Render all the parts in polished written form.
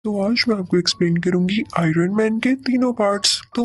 तो आज मैं आपको एक्सप्लेन करूंगी आयरन मैन के तीनों पार्ट्स। तो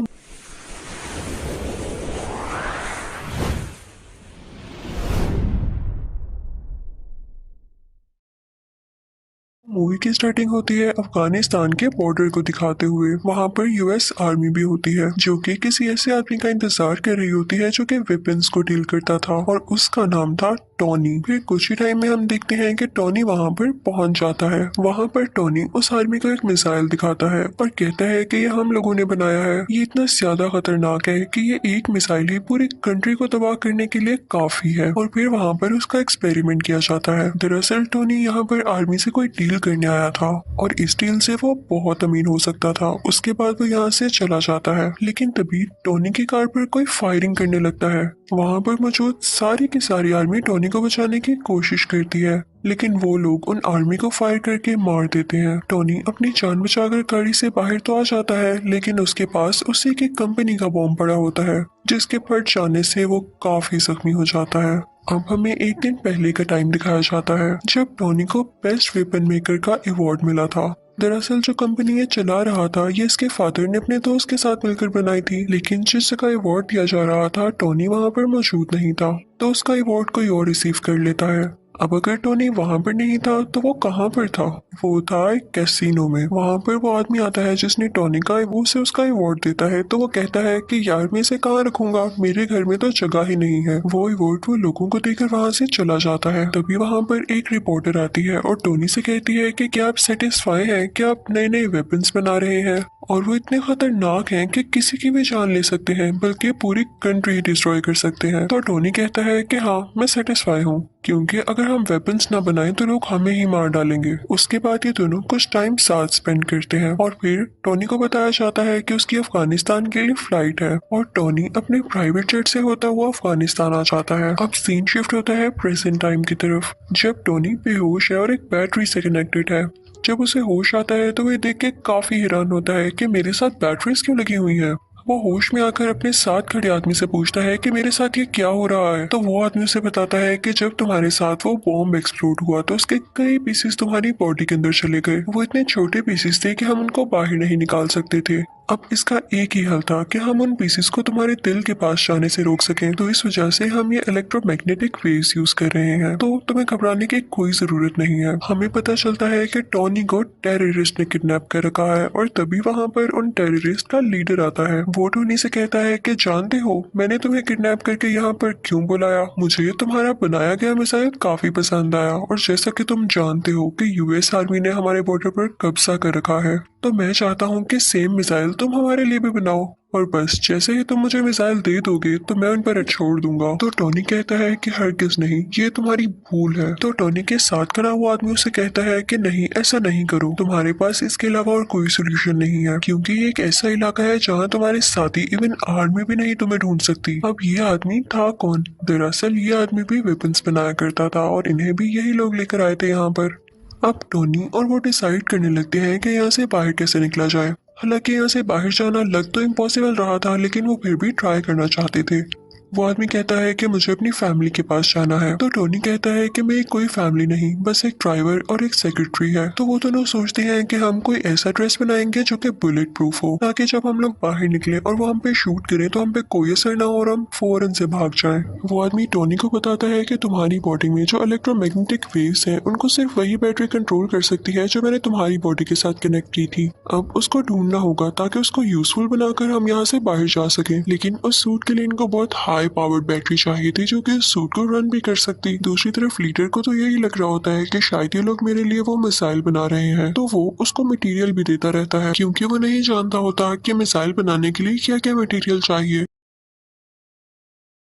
मूवी की स्टार्टिंग होती है अफगानिस्तान के बॉर्डर को दिखाते हुए। वहां पर यूएस आर्मी भी होती है जो कि किसी ऐसे आदमी का इंतजार कर रही होती है जो कि वेपन्स को डील करता था और उसका नाम था टोनी। फिर कुछ ही टाइम में हम देखते हैं कि टोनी वहां पर पहुंच जाता है। वहां पर टोनी उस आर्मी को एक मिसाइल दिखाता है और कहता है कि ये हम लोगों ने बनाया है, ये इतना ज्यादा खतरनाक है कि ये एक मिसाइल ही पूरी कंट्री को तबाह करने के लिए काफी है। और फिर वहां पर उसका एक्सपेरिमेंट किया जाता है। दरअसल टोनी यहाँ पर आर्मी से कोई डील करने आया था और इस डील से वो बहुत अमीर हो सकता था। उसके बाद वो यहाँ से चला जाता है, लेकिन तभी टोनी की कार पर कोई फायरिंग करने लगता है। वहां पर मौजूद सारी की सारी आर्मी टोनी को बचाने की कोशिश करती है, लेकिन वो लोग उन आर्मी को फायर करके मार देते हैं। टोनी अपनी जान बचाकर गाड़ी से बाहर तो आ जाता है, लेकिन उसके पास उसी की कंपनी का बॉम्ब पड़ा होता है जिसके फट जाने से वो काफी जख्मी हो जाता है। अब हमें एक दिन पहले का टाइम दिखाया जाता है जब टोनी को बेस्ट वेपन मेकर का अवार्ड मिला था। दरअसल जो कंपनी ये चला रहा था ये इसके फादर ने अपने दोस्त के साथ मिलकर बनाई थी, लेकिन जिस जगह अवार्ड दिया जा रहा था टोनी वहां पर मौजूद नहीं था, तो उसका अवार्ड कोई और रिसीव कर लेता है। अब अगर टोनी वहां पर नहीं था तो वो कहाँ पर था? वो था एक कैसीनो में। वहां पर वो आदमी आता है जिसने टोनी का वो से उसका अवार्ड देता है, तो वो कहता है कि यार मैं इसे कहाँ रखूंगा, मेरे घर में तो जगह ही नहीं है। वो अवार्ड वो लोगों को देकर वहां से चला जाता है। तभी वहां पर एक रिपोर्टर आती है और टोनी से कहती है कि क्या आप सेटिस्फाई हैं, क्या आप नए नए वेपन्स बना रहे हैं और वो इतने खतरनाक हैं कि किसी की भी जान ले सकते हैं, बल्कि पूरी कंट्री डिस्ट्रॉय कर सकते हैं। तो टोनी कहता है कि हाँ मैं सेटिस्फाई हूँ, क्योंकि अगर हम वेपन्स ना बनाएं तो लोग हमें ही मार डालेंगे। उसके बाद ये दोनों कुछ टाइम साथ स्पेंड करते हैं और फिर टोनी को बताया जाता है कि उसकी अफगानिस्तान के लिए फ्लाइट है और टोनी अपने प्राइवेट जेट से होता हुआ अफगानिस्तान आ जाता है। अब सीन शिफ्ट होता है प्रेजेंट टाइम की तरफ, जब टोनी बेहोश है और एक बैटरी से कनेक्टेड है। जब उसे होश आता है तो वह देख के काफी हैरान होता है कि मेरे साथ बैटरीज क्यों लगी हुई हैं। वो होश में आकर अपने साथ खड़े आदमी से पूछता है कि मेरे साथ ये क्या हो रहा है। तो वो आदमी उसे बताता है कि जब तुम्हारे साथ वो बॉम्ब एक्सप्लोड हुआ तो उसके कई पीसेस तुम्हारी बॉडी के अंदर चले गए। वो इतने छोटे पीसेस थे कि हम उनको बाहर नहीं निकाल सकते थे। अब इसका एक ही हल था कि हम उन पीसेस को तुम्हारे दिल के पास जाने से रोक सकें, तो इस वजह से हम ये इलेक्ट्रोमैग्नेटिक वेव्स यूज कर रहे हैं। तो तुम्हें घबराने की कोई जरूरत नहीं है। हमें पता चलता है कि टोनी को टेररिस्ट ने किडनैप कर रखा है और तभी वहां पर उन टेररिस्ट का लीडर आता है। वो टोनी से कहता है कि जानते हो मैंने तुम्हें किडनैप करके यहाँ पर क्यों बुलाया, मुझे तुम्हारा बनाया गया मिसाइल काफी पसंद आया और जैसा कि तुम जानते हो कि यूएस आर्मी ने हमारे बॉर्डर पर कब्जा कर रखा है, तो मैं चाहता हूँ कि सेम मिसाइल तुम हमारे लिए भी बनाओ और बस जैसे ही तुम मुझे मिसाइल दे दोगे तो मैं उन पर छोड़ दूंगा। तो टोनी कहता है कि हरगिज नहीं, ये तुम्हारी भूल है। तो टोनी के साथ खड़ा हुआ आदमी उसे कहता है कि नहीं ऐसा नहीं करो, तुम्हारे पास इसके अलावा और कोई सोल्यूशन नहीं है, क्योंकि ये एक ऐसा इलाका है जहाँ तुम्हारे साथी इवन आर्मी भी नहीं तुम्हें ढूंढ सकती। अब ये आदमी था कौन? दरअसल ये आदमी भी वेपन्स बनाया करता था और इन्हें भी यही लोग लेकर आए थे यहाँ पर। अब टोनी और वो डिसाइड करने लगते हैं कि यहाँ से बाहर कैसे निकला जाए। हालांकि यहाँ से बाहर जाना लग तो इम्पॉसिबल रहा था, लेकिन वो फिर भी ट्राई करना चाहते थे। वो आदमी कहता है कि मुझे अपनी फैमिली के पास जाना है, तो टोनी कहता है कि मेरी कोई फैमिली नहीं, बस एक ड्राइवर और एक सेक्रेटरी है। तो वो दोनों सोचते हैं कि हम कोई ऐसा ड्रेस बनाएंगे जो कि बुलेट प्रूफ हो, ताकि जब हम लोग बाहर निकले और वो हम पे शूट करें तो हम पे कोई असर ना हो और हम फौरन से भाग जाएं। वो आदमी टोनी को बताता है कि तुम्हारी बॉडी में जो इलेक्ट्रोमैग्नेटिक वेव्स हैं उनको सिर्फ वही बैटरी कंट्रोल कर सकती है जो मैंने तुम्हारी बॉडी के साथ कनेक्ट की थी। अब उसको ढूंढना होगा ताकि उसको यूजफुल बनाकर हम यहाँ से बाहर जा सकें, लेकिन उस सूट के लिए इनको बहुत हाई पावर्ड बैटरी चाहिए थी जो कि सूट को रन भी कर सकती। दूसरी तरफ लीडर को तो यही लग रहा होता है कि शायद ये लोग मेरे लिए वो मिसाइल बना रहे हैं, तो वो उसको मटेरियल भी देता रहता है, क्योंकि वो नहीं जानता होता कि मिसाइल बनाने के लिए क्या क्या मटेरियल चाहिए।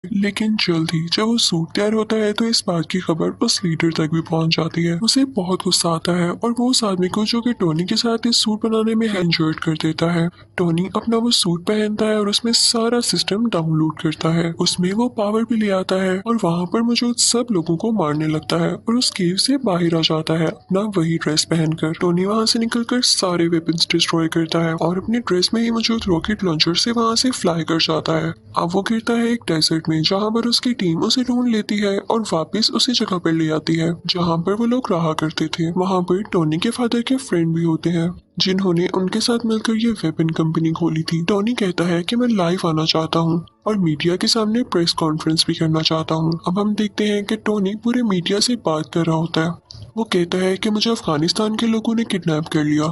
लेकिन जल्द ही जब वो सूट तैयार होता है तो इस बात की खबर उस लीडर तक भी पहुंच जाती है। उसे बहुत गुस्सा आता है और वो उस आदमी को जो कि टोनी के साथ इस सूट बनाने में इंजर्ड कर देता है। टोनी अपना वो सूट पहनता है और उसमें सारा सिस्टम डाउनलोड करता है, उसमें वो पावर भी ले आता है और वहाँ पर मौजूद सब लोगों को मारने लगता है और उस केव से बाहर आ जाता है अपना वही ड्रेस पहनकर। टोनी वहाँ से निकलकर सारे वेपन्स डिस्ट्रॉय करता है और अपने ड्रेस में ही मौजूद रॉकेट लॉन्चर से वहाँ से फ्लाई कर जाता है। अब वो गिरता है एक डेजर्ट डेजर्ट में, जहाँ पर उसकी टीम उसे ढूंढ लेती है और वापस उसी जगह पर ले आती है जहाँ पर वो लोग रहा करते थे। वहाँ पर टोनी के फादर के फ्रेंड भी होते हैं जिन्होंने उनके साथ मिलकर ये वेपन कंपनी खोली थी। टोनी कहता है कि मैं लाइव आना चाहता हूँ और मीडिया के सामने प्रेस कॉन्फ्रेंस भी करना चाहता हूँ। अब हम देखते हैं कि टोनी पूरे मीडिया से बात कर रहा होता है। वो कहता है कि मुझे अफगानिस्तान के लोगों ने किडनैप कर लिया।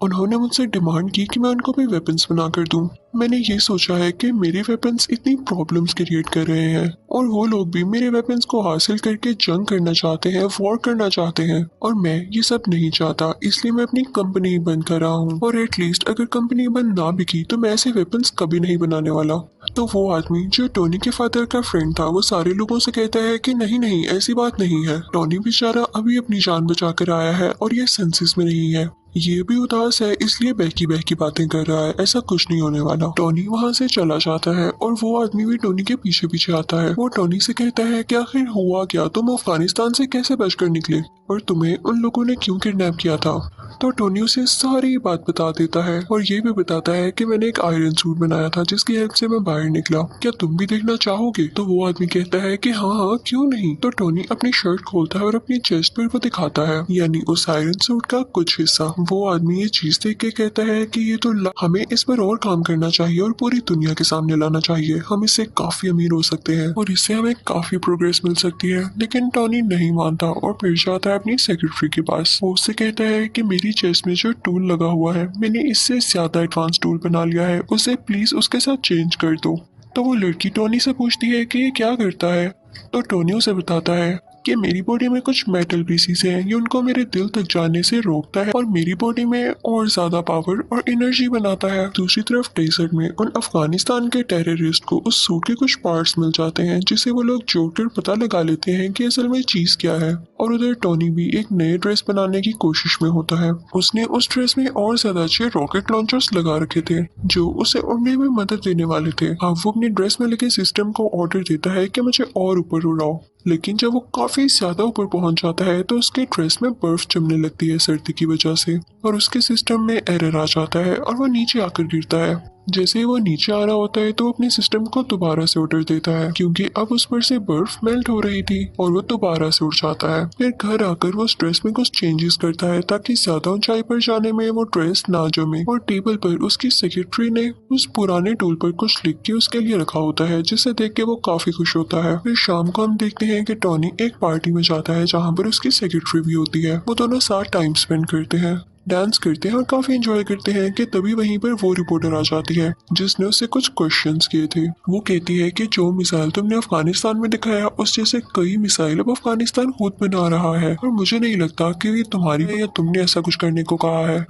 उन्होंने मुझसे डिमांड की कि मैं उनको भी वेपन्स बना कर दूं। मैंने ये सोचा है कि मेरे वेपन्स इतनी प्रॉब्लम्स क्रिएट कर रहे हैं और वो लोग भी मेरे वेपन्स को हासिल करके जंग करना चाहते हैं, वॉर करना चाहते हैं, और मैं ये सब नहीं चाहता, इसलिए मैं अपनी कंपनी बंद कर रहा हूँ। और एटलीस्ट अगर कंपनी बंद ना भी की तो मैं ऐसे वेपन्स कभी नहीं बनाने वाला। तो वो आदमी जो टोनी के फादर का फ्रेंड था वो सारे लोगों से कहता है कि नहीं नहीं, ऐसी बात नहीं है। टोनी बेचारा अभी अपनी जान बचा कर आया है और ये सेंसेस में नहीं है। ये भी उदास है, इसलिए बहकी बहकी बातें कर रहा है, ऐसा कुछ नहीं होने वाला। टोनी वहाँ से चला जाता है और वो आदमी भी टोनी के पीछे पीछे आता है। वो टोनी से कहता है कि आखिर हुआ क्या, तुम अफगानिस्तान से कैसे बचकर निकले और तुम्हें उन लोगों ने क्यों किडनैप किया था। तो टोनी उसे सारी बात बता देता है और ये भी बताता है कि मैंने एक आयरन सूट बनाया था जिसकी हेल्प से मैं बाहर निकला, क्या तुम भी देखना चाहोगे। तो वो आदमी कहता है कि हाँ हाँ क्यों नहीं। तो टोनी अपनी शर्ट खोलता है और अपनी चेस्ट पर वो दिखाता है, यानी उस आयरन सूट का कुछ हिस्सा। वो आदमी ये चीज देख के कहता है कि ये तो हमें इस पर और काम करना चाहिए और पूरी दुनिया के सामने लाना चाहिए, हम इससे काफी अमीर हो सकते हैं और इससे हमें काफी प्रोग्रेस मिल सकती है। लेकिन टोनी नहीं मानता और फिर जाता है अपनी सेक्रेटरी के पास। वो उससे कहता है कि मेरी चेस्ट में जो टूल लगा हुआ है मैंने इससे ज्यादा एडवांस टूल बना लिया है, उसे प्लीज उसके साथ चेंज कर दो। तो वो लड़की टोनी से पूछती है कि ये क्या करता है। तो टोनी उसे बताता है कि मेरी बॉडी में कुछ मेटल पीसीस हैं, ये उनको मेरे दिल तक जाने से रोकता है और मेरी बॉडी में और ज्यादा पावर और एनर्जी बनाता है। दूसरी तरफ डेजर्ट में उन अफगानिस्तान के टेररिस्ट को उस सूट के कुछ पार्ट्स मिल जाते हैं जिसे वो लोग जोड़कर पता लगा लेते हैं कि असल में चीज क्या है। और उधर टोनी भी एक नए ड्रेस बनाने की कोशिश में होता है। उसने उस ड्रेस में और ज्यादा अच्छे रॉकेट लॉन्चर्स लगा रखे थे जो उसे उड़ने में मदद देने वाले थे। अब वो अपनी ड्रेस में लगे सिस्टम को ऑर्डर देता है कि मुझे और ऊपर उड़ाओ, लेकिन जब वो काफी ज्यादा ऊपर पहुंच जाता है तो उसके ड्रेस में बर्फ जमने लगती है सर्दी की वजह से और उसके सिस्टम में एरर आ जाता है और वो नीचे आकर गिरता है। जैसे ही वो नीचे आ रहा होता है तो अपने सिस्टम को दोबारा से ऑर्डर देता है क्योंकि अब उस पर से बर्फ मेल्ट हो रही थी और वो दोबारा से उड़ जाता है। फिर घर आकर वो उस ड्रेस में कुछ चेंजेस करता है ताकि ज्यादा ऊंचाई पर जाने में वो ड्रेस ना जमे, और टेबल पर उसकी सेक्रेटरी ने उस पुराने टूल पर कुछ लिख के उसके लिए रखा होता है जिसे देख के वो काफी खुश होता है। फिर शाम को हम देखते हैं कि टोनी एक पार्टी में जाता है जहाँ पर उसकी सेक्रेटरी भी होती है। वो दोनों साथ टाइम स्पेंड करते हैं, डांस करते हैं और काफी एंजॉय करते हैं कि तभी वहीं पर वो रिपोर्टर आ जाती है जिसने उससे कुछ क्वेश्चंस किए थे। वो कहती है कि जो मिसाइल तुमने अफगानिस्तान में दिखाया उस जैसे कई मिसाइल अब अफगानिस्तान खुद बना रहा है और मुझे नहीं लगता कि ये तुम्हारी है या तुमने ऐसा कुछ करने को कहा है।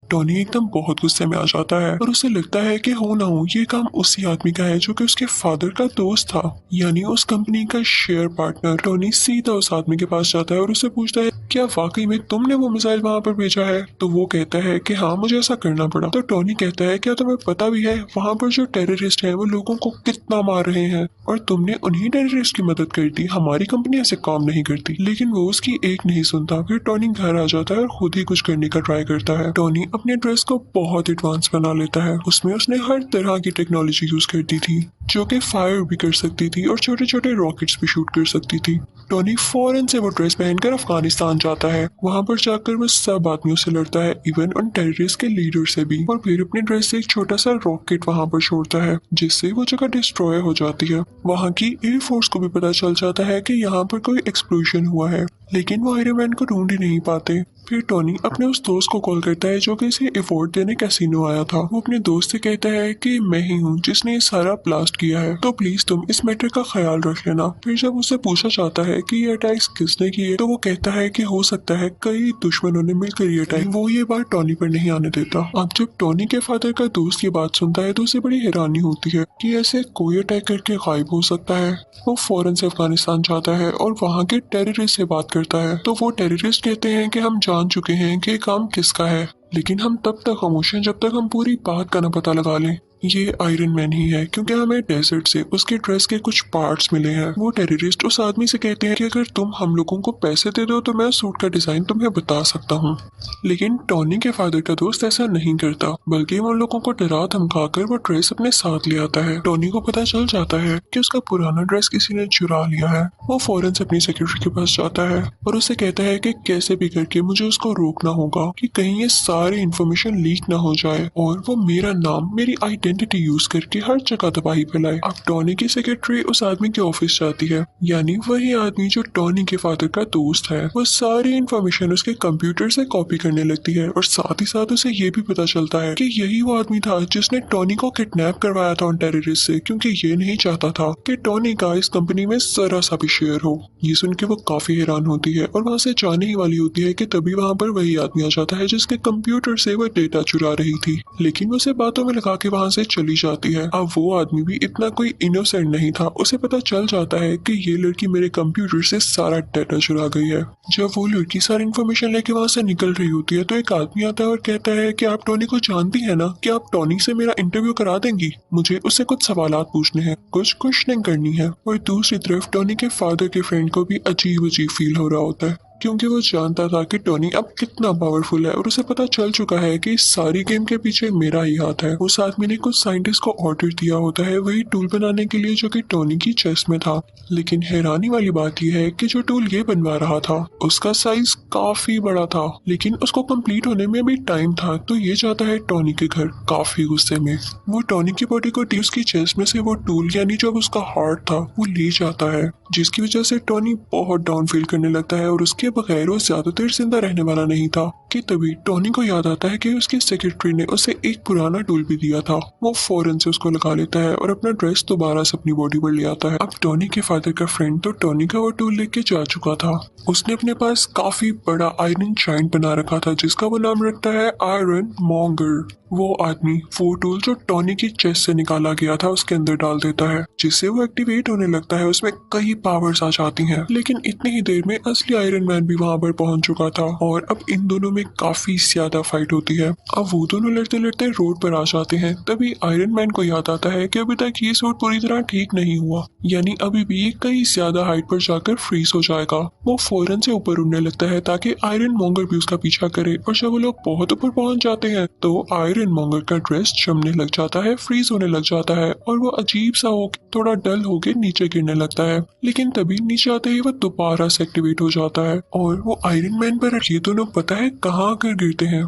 टोनी एकदम बहुत गुस्से में आ जाता है और उसे लगता है कि हो ना हो ये काम उसी आदमी का है जो कि उसके फादर का दोस्त था, यानी उस कंपनी का शेयर पार्टनर। टोनी सीधा उस आदमी के पास जाता है और उससे पूछता है क्या वाकई में तुमने वो मिसाइल वहां पर भेजा है। तो वो कहता है कि हाँ मुझे ऐसा करना पड़ा। तो टोनी कहता है क्या तुम्हें पता भी है वहां पर जो टेररिस्ट है वो लोगों को कितना मार रहे हैं और तुमने उन्हीं टेररिस्ट की मदद कर दी, हमारी कंपनी ऐसे काम नहीं करती। लेकिन वो उसकी एक नहीं सुनता। फिर टोनी घर आ जाता है और खुद ही कुछ करने का ट्राई करता है। टोनी अपने ड्रेस को बहुत एडवांस बना लेता है, उसमें उसने हर तरह की टेक्नोलॉजी यूज कर दी थी जो कि फायर भी कर सकती थी और छोटे छोटे रॉकेट्स भी शूट कर सकती थी। टोनी फौरन से वो ड्रेस पहनकर अफगानिस्तान जाता है। वहां पर जाकर वो सब आदमियों से लड़ता है, इवन उन टेररिस्ट के लीडर से भी, और फिर अपनी ड्रेस से एक छोटा सा रॉकेट वहां पर छोड़ता है जिससे वो जगह डिस्ट्रॉय हो जाती है। वहां की एयरफोर्स को भी पता चल जाता है कि यहाँ पर कोई एक्सप्लोजन हुआ है, लेकिन वो आयरन मैन को ढूंढ ही नहीं पाते। फिर टोनी अपने उस दोस्त को कॉल करता है जो कि इसे अवार्ड देने कैसीनो आया था। वो अपने दोस्त से कहता है कि मैं ही हूँ जिसने ये सारा ब्लास्ट किया है, तो प्लीज तुम इस मैटर का ख्याल रख लेना। फिर जब उससे पूछा जाता है कि ये अटैक्स किसने किए तो वो कहता है कि हो सकता है कई दुश्मनों ने मिलकर ये अटैक। वो ये बात टोनी पर नहीं आने देता। अब जब टोनी के फादर का दोस्त ये बात सुनता है तो उसे बड़ी हैरानी होती है कि ऐसे कोई अटैक करके गायब हो सकता है। वो फौरन से अफगानिस्तान जाता है और वहाँ के टेररिस्ट से बात करता है। तो वो टेररिस्ट कहते हैं कि हम जान चुके हैं कि काम किसका है, लेकिन हम तब तक खामोश हैं जब तक हम पूरी बात का न पता लगा लें। ये आयरन मैन ही है क्योंकि हमें डेजर्ट से उसके ड्रेस के कुछ पार्ट्स मिले हैं। वो टेररिस्ट उस आदमी से कहते हैं कि अगर तुम हम लोगों को पैसे दे दो तो मैं सूट का डिजाइन तुम्हें बता सकता हूँ। लेकिन टॉनी के फादर का दोस्त ऐसा नहीं करता, बल्कि वो उन लोगों को डरा धमकाकर वो ड्रेस अपने साथ ले आता है। टॉनी को पता चल जाता है कि उसका पुराना ड्रेस किसी ने चुरा लिया है। वो फौरन से अपनी सेक्रेटरी के पास जाता है और उससे कहता है कि कैसे भी करके मुझे उसको रोकना होगा कि कहीं ये सारी इन्फॉर्मेशन लीक ना हो जाए और वो मेरा नाम, मेरी आइडेंटिटी यूज करके हर जगह तबाही फैलाए। अब टॉनी की सेक्रेटरी उस आदमी के ऑफिस जाती है, यानी वही आदमी जो टॉनी के फादर का दोस्त है। वो सारी इन्फॉर्मेशन उसके कंप्यूटर से कॉपी करने लगती है और साथ ही साथ उसे ये भी पता चलता है कि यही वो आदमी था जिसने टॉनी को किडनैप करवाया था उन टेररिस्ट से, क्योंकि ये नहीं चाहता था कि टॉनी का इस कंपनी में जरा सा भी शेयर हो। ये सुन के वो काफी हैरान होती है और वहाँ से जाने ही वाली होती है कि तभी वहाँ पर वही आदमी आ जाता है जिसके कंप्यूटर से वो डेटा चुरा रही थी। लेकिन वो उसे बातों में लगा के वहाँ से चली जाती है। अब वो आदमी भी इतना कोई इनोसेंट नहीं था, उसे पता चल जाता है कि ये लड़की मेरे कंप्यूटर से सारा डेटा चुरा गई है। जब वो लड़की सारी इन्फॉर्मेशन लेके वहाँ से निकल रही होती है तो एक आदमी आता है और कहता है कि आप टॉनी को जानती है ना, कि आप टॉनी से मेरा इंटरव्यू करा देंगी, मुझे उससे कुछ सवालात पूछने हैं, कुछ क्वेश्चनिंग करनी है। और दूसरी तरफ टॉनी के फादर के फ्रेंड को भी अजीब अजीब फील हो रहा होता है, क्योंकि वो जानता था कि टॉनी अब कितना पावरफुल है और उसे पता चल चुका है कि इस सारी गेम के पीछे मेरा ही हाथ है। उस आदमी ने कुछ साइंटिस्ट को ऑर्डर दिया होता है वही टूल बनाने के लिए जो कि टॉनी की चेस्ट में था। लेकिन हैरानी वाली बात यह है कि जो टूल ये बनवा रहा था उसका साइज काफी बड़ा था, लेकिन उसको कंप्लीट होने में भी टाइम था। तो ये जाता है टॉनी के घर काफी गुस्से में। वो टॉनी की बॉडी को उसकी चेस्ट में से वो टूल यानी जो उसका हार्ट था वो ले जाता है, जिसकी वजह से टॉनी बहुत डाउन फील करने लगता है और उसके बगैर वो ज्यादा देर जिंदा रहने वाला नहीं था। कि तभी टॉनी को याद आता है कि उसके सेक्रेटरी ने उसे एक पुराना टूल भी दिया था। वो फौरन से उसको लगा लेता है और अपना ड्रेस दोबारा से अपनी बॉडी पर ले आता है। अब टॉनी के फादर का फ्रेंड तो टॉनी का वो टूल लेके जा चुका था। उसने अपने पास काफी बड़ा आयरन जायंट बना रखा था जिसका वो नाम रखता है आयरन मॉन्गर। वो आदमी वो टूल जो टॉनी की चेस्ट से निकाला गया था उसके अंदर डाल देता है, जिससे वो एक्टिवेट होने लगता है। उसमें कई पावर्स आ जाती हैं। लेकिन इतनी ही देर में असली आयरन मैन भी वहां पर पहुंच चुका था और अब इन दोनों में काफी ज्यादा फाइट होती है। अब वो दोनों लड़ते लड़ते रोड पर आ जाते हैं। तभी आयरन मैन को याद आता है कि अभी तक ये सूट पूरी तरह ठीक नहीं हुआ, यानी अभी भी ये कई ज्यादा हाइट पर जाकर फ्रीज हो जाएगा। वो फौरन से ऊपर उड़ने लगता है ताकि आयरन मॉन्गर भी उसका पीछा करे। और जब वो लोग बहुत ऊपर पहुंच जाते हैं तो आयरन मॉन्गर का ड्रेस जमने लग जाता है, फ्रीज होने लग जाता है और वो अजीब सा हो थोड़ा डल होके नीचे गिरने लगता है। लेकिन तभी नीचे आते ही वो दोबारा से एक्टिवेट हो जाता है और वो आयरन मैन पर ये दोनों पता है कहाँ आकर गिरते हैं,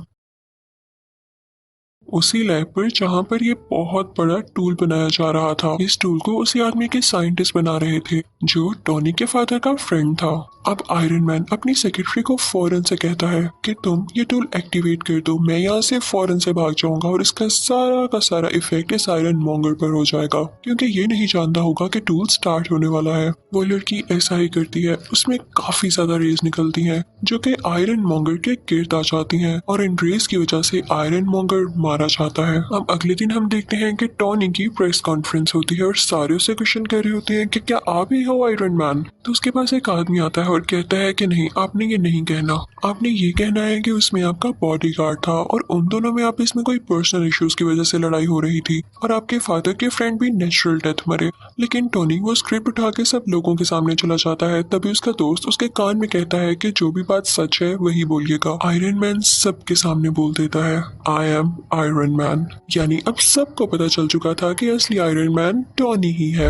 उसी लैब पर जहाँ पर ये बहुत बड़ा टूल बनाया जा रहा था। इस टूल को उसी आदमी के साइंटिस्ट बना रहे थे जो टॉनी के फादर का फ्रेंड था। अब आयरन मैन अपनी सेक्रेटरी को फौरन से कहता है कि तुम ये टूल एक्टिवेट कर दो, मैं यहाँ से फौरन से भाग जाऊंगा और इसका सारा का सारा इफेक्ट इस आयरन मॉन्गर पर हो जाएगा, क्योंकि ये नहीं जानता होगा कि टूल स्टार्ट होने वाला है। वो लड़की ऐसा ही करती है। उसमें काफी ज्यादा रेज निकलती हैं जो कि आयरन मॉन्गर के गिर्द आ जाती हैं और इन रेज की वजह से आयरन मॉन्गर मारा जाता है। अब अगले दिन हम देखते हैं कि टॉनी की प्रेस कॉन्फ्रेंस होती है और सारे उससे क्वेश्चन कर रहे होते हैं कि क्या आप ही हो आयरन मैन। तो उसके पास एक आदमी आता है और कहता है कि नहीं, आपने ये नहीं कहना, आपने ये कहना है कि उसमें आपका बॉडीगार्ड था और उन दोनों में आप इसमें कोई पर्सनल इश्यूज की वजह से लड़ाई हो रही थी और आपके फादर के फ्रेंड भी नेचुरल डेथ मरे। लेकिन टॉनी वो स्क्रिप्ट उठा के सब लोगों के सामने चला जाता है। तभी उसका दोस्त उसके कान में कहता है कि जो भी बात सच है वही बोलिएगा। आयरन मैन सबके सामने बोल देता है आई एम आयरन मैन, यानी अब सबको पता चल चुका था कि असली आयरन मैन टॉनी ही है।